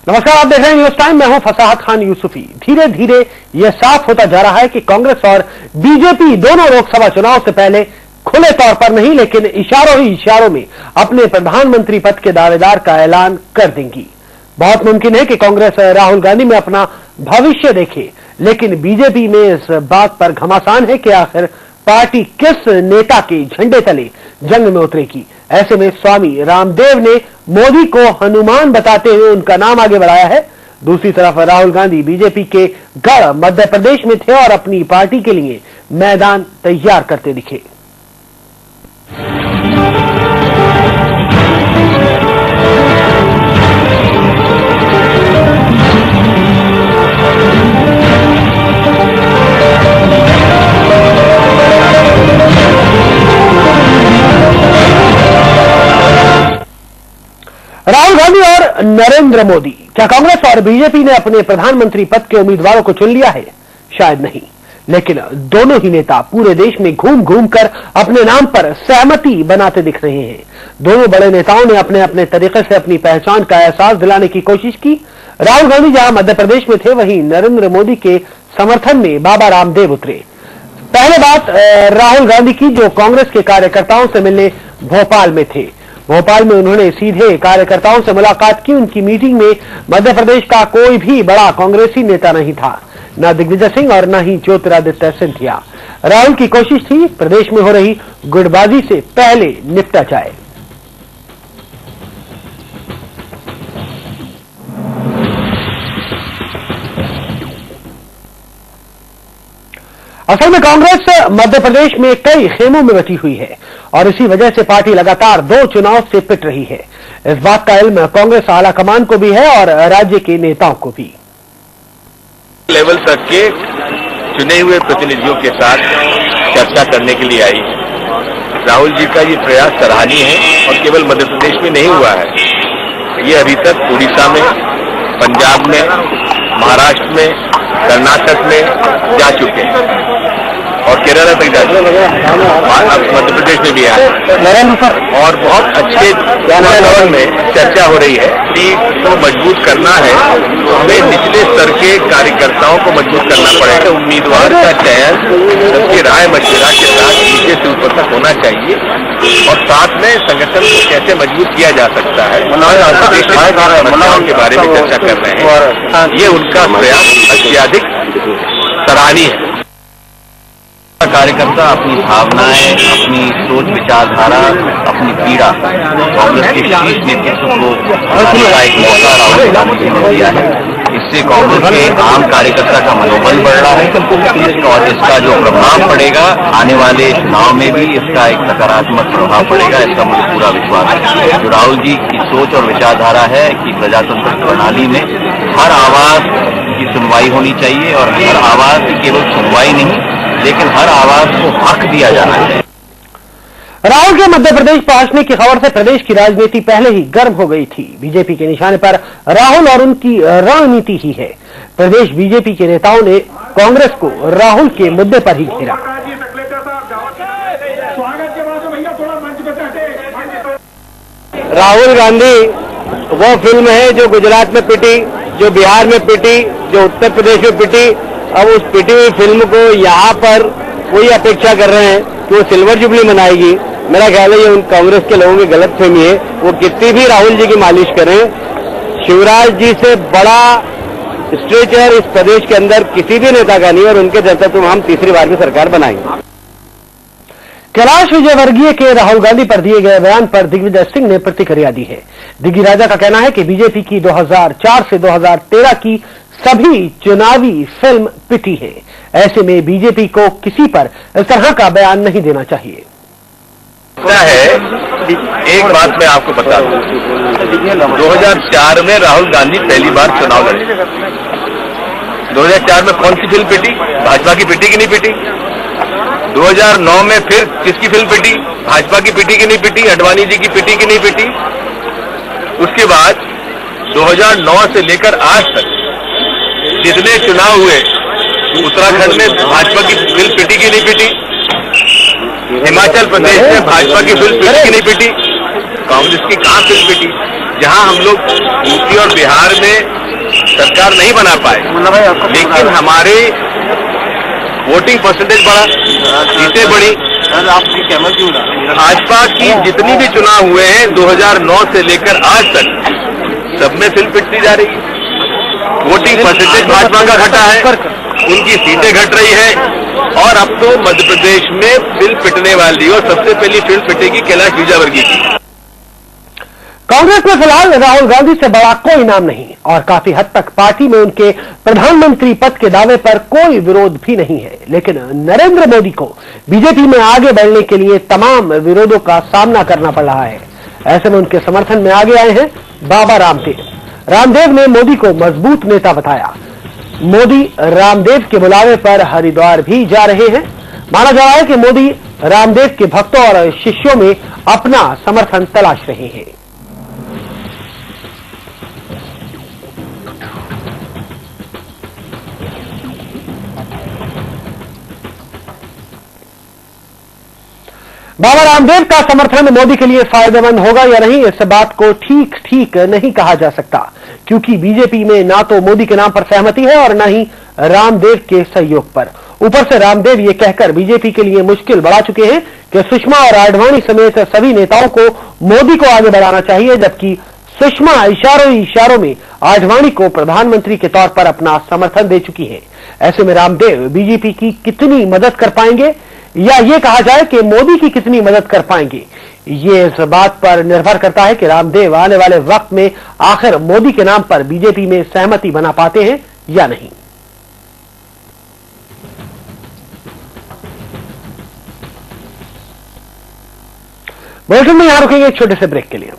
नमस्कार, आप देख रहे हैं न्यूज टाइम। मैं हूं फसाहत खान यूसुफी। धीरे धीरे यह साफ होता जा रहा है कि कांग्रेस और बीजेपी दोनों लोकसभा चुनाव से पहले खुले तौर पर नहीं लेकिन इशारों ही इशारों में अपने प्रधानमंत्री पद के दावेदार का ऐलान कर देंगी। बहुत मुमकिन है कि कांग्रेस राहुल गांधी में अपना भविष्य देखे, लेकिन बीजेपी में इस बात पर घमासान है कि आखिर पार्टी किस नेता के झंडे तले जंग में उतरेगी। ऐसे में स्वामी रामदेव ने मोदी को हनुमान बताते हुए उनका नाम आगे बढ़ाया है। दूसरी तरफ राहुल गांधी बीजेपी के गढ़ मध्य प्रदेश में थे और अपनी पार्टी के लिए मैदान तैयार करते दिखे। राहुल गांधी और नरेंद्र मोदी, क्या कांग्रेस और बीजेपी ने अपने प्रधानमंत्री पद के उम्मीदवारों को चुन लिया है? शायद नहीं, लेकिन दोनों ही नेता पूरे देश में घूम घूम कर अपने नाम पर सहमति बनाते दिख रहे हैं। दोनों बड़े नेताओं ने अपने अपने तरीके से अपनी पहचान का एहसास दिलाने की कोशिश की। राहुल गांधी जहां मध्य प्रदेश में थे, वहीं नरेंद्र मोदी के समर्थन में बाबा रामदेव उतरे। पहले बात राहुल गांधी की, जो कांग्रेस के कार्यकर्ताओं से मिलने भोपाल में थे। भोपाल में उन्होंने सीधे कार्यकर्ताओं से मुलाकात की। उनकी मीटिंग में मध्य प्रदेश का कोई भी बड़ा कांग्रेसी नेता नहीं था, न दिग्विजय सिंह और न ही ज्योतिरादित्य सिंधिया। राहुल की कोशिश थी प्रदेश में हो रही गुटबाजी से पहले निपटा जाए। असल में कांग्रेस मध्य प्रदेश में कई खेमों में बची हुई है और इसी वजह से पार्टी लगातार 2 चुनाव से पिट रही है। इस बात का इल्म कांग्रेस आलाकमान को भी है और राज्य के नेताओं को भी। लेवल तक के चुने हुए प्रतिनिधियों के साथ चर्चा करने के लिए आई है। राहुल जी का ये प्रयास सराहनीय है और केवल मध्य प्रदेश में नहीं हुआ है, ये अभी तक उड़ीसा में, पंजाब में, महाराष्ट्र में, कर्नाटक में जा चुके हैं और केरला तक जा चुके हैं। अब मध्य प्रदेश में भी आए और बहुत अच्छे वातावरण में चर्चा हो रही है कि तो मजबूत करना है तो हमें निचले स्तर के कार्यकर्ताओं को मजबूत करना पड़ेगा। उम्मीदवार का चयन सबकी राय मशविरा के साथ नीचे से ऊपर तक होना चाहिए और साथ में संगठन को कैसे मजबूत किया जा सकता है समस्याओं के बारे में चर्चा कर रहे हैं। ये उनका प्रयास अत्याधिक सराहनीय है। कार्यकर्ता अपनी भावनाएं, अपनी सोच विचारधारा, अपनी पीड़ा कांग्रेस के शीर्ष नेतृत्व को बताने का एक मौका राहुल गांधी ने दिया है। इससे कांग्रेस के आम कार्यकर्ता का मनोबल बढ़ रहा है और इसका जो प्रभाव पड़ेगा आने वाले चुनाव में भी इसका एक सकारात्मक प्रभाव पड़ेगा, इसका मुझे पूरा विश्वास है। जो राहुल जी की सोच और विचारधारा है कि प्रजातंत्र प्रणाली में हर आवाज की सुनवाई होनी चाहिए और हर आवाज की केवल सुनवाई नहीं लेकिन हर आवाज को हक दिया जाना चाहिए। राहुल के मध्य प्रदेश पहुंचने की खबर से प्रदेश की राजनीति पहले ही गर्म हो गई थी। बीजेपी के निशाने पर राहुल और उनकी रणनीति ही है। प्रदेश बीजेपी के नेताओं ने कांग्रेस को राहुल के मुद्दे पर ही घेरा। राहुल गांधी वो फिल्म है जो गुजरात में पिटी, जो बिहार में पिटी, जो उत्तर प्रदेश में पिटी। अब उस पिटी हुई फिल्म को यहाँ पर कोई अपेक्षा कर रहे हैं कि वो सिल्वर जुबली मनाएगी। मेरा ख्याल है ये उन कांग्रेस के लोगों की गलतफहमी है। वो कितनी भी राहुल जी की मालिश करें, शिवराज जी से बड़ा स्ट्रेचर इस प्रदेश के अंदर किसी भी नेता का नहीं और उनके नेतृत्व में हम तीसरी बार भी सरकार बनाएंगे। कैलाश विजयवर्गीय के राहुल गांधी पर दिए गए बयान पर दिग्विजय सिंह ने प्रतिक्रिया दी है। दिग्गी राजा का कहना है कि बीजेपी की 2004 से 2013 की सभी चुनावी फिल्म पिटी है। ऐसे में बीजेपी को किसी पर इस तरह का बयान नहीं देना चाहिए। एक बात मैं आपको बता दूं, 2004 में राहुल गांधी पहली बार चुनाव लड़े। 2004 में कौन सी फिल्म पिटी? भाजपा की पिटी की नहीं पिटी? 2009 में फिर किसकी फिल्म पिटी? भाजपा की पिटी की नहीं पिटी? अडवाणी जी की पिटी की नहीं पिटी? उसके बाद 2009 से लेकर आज तक जितने चुनाव हुए उत्तराखंड में भाजपा की फिल्म पिटी की नहीं पिटी? हिमाचल प्रदेश में भाजपा की फिल्म पिटी की नहीं पिटी? कांग्रेस की कहां फिल्म पिटी? जहां हम लोग यूपी और बिहार में सरकार नहीं बना पाए, लेकिन हमारे वोटिंग परसेंटेज बढ़ा, सीटें बढ़ी। भाजपा की जितनी भी चुनाव हुए हैं 2009 से लेकर आज तक, सब में सिल पिटती जा रही है। वोटिंग परसेंटेज भाजपा का घटा है, उनकी सीटें घट रही है, और अब तो मध्य प्रदेश में सिल पिटने वाली और सबसे पहली फिल्म पिटेगी कैलाश विजयवर्गीय की। कांग्रेस में फिलहाल राहुल गांधी से बड़ा कोई नाम नहीं और काफी हद तक पार्टी में उनके प्रधानमंत्री पद के दावे पर कोई विरोध भी नहीं है, लेकिन नरेंद्र मोदी को बीजेपी में आगे बढ़ने के लिए तमाम विरोधों का सामना करना पड़ रहा है। ऐसे में उनके समर्थन में आगे आए हैं बाबा रामदेव। रामदेव ने मोदी को मजबूत नेता बताया। मोदी रामदेव के बुलावे पर हरिद्वार भी जा रहे हैं। माना जा रहा है कि मोदी रामदेव के भक्तों और शिष्यों में अपना समर्थन तलाश रहे हैं। बाबा रामदेव का समर्थन मोदी के लिए फायदेमंद होगा या नहीं, इस बात को ठीक नहीं कहा जा सकता, क्योंकि बीजेपी में ना तो मोदी के नाम पर सहमति है और न ही रामदेव के सहयोग पर। ऊपर से रामदेव ये कहकर बीजेपी के लिए मुश्किल बढ़ा चुके हैं कि सुषमा और आडवाणी समेत सभी नेताओं को मोदी को आगे बढ़ाना चाहिए, जबकि सुषमा इशारों में आडवाणी को प्रधानमंत्री के तौर पर अपना समर्थन दे चुकी है। ऐसे में रामदेव बीजेपी की कितनी मदद कर पाएंगे, या ये कहा जाए कि मोदी की कितनी मदद कर पाएंगे, ये इस बात पर निर्भर करता है कि रामदेव आने वाले वक्त में आखिर मोदी के नाम पर बीजेपी में सहमति बना पाते हैं या नहीं। बुलेटिन में यहां रुकेंगे एक छोटे से ब्रेक के लिए।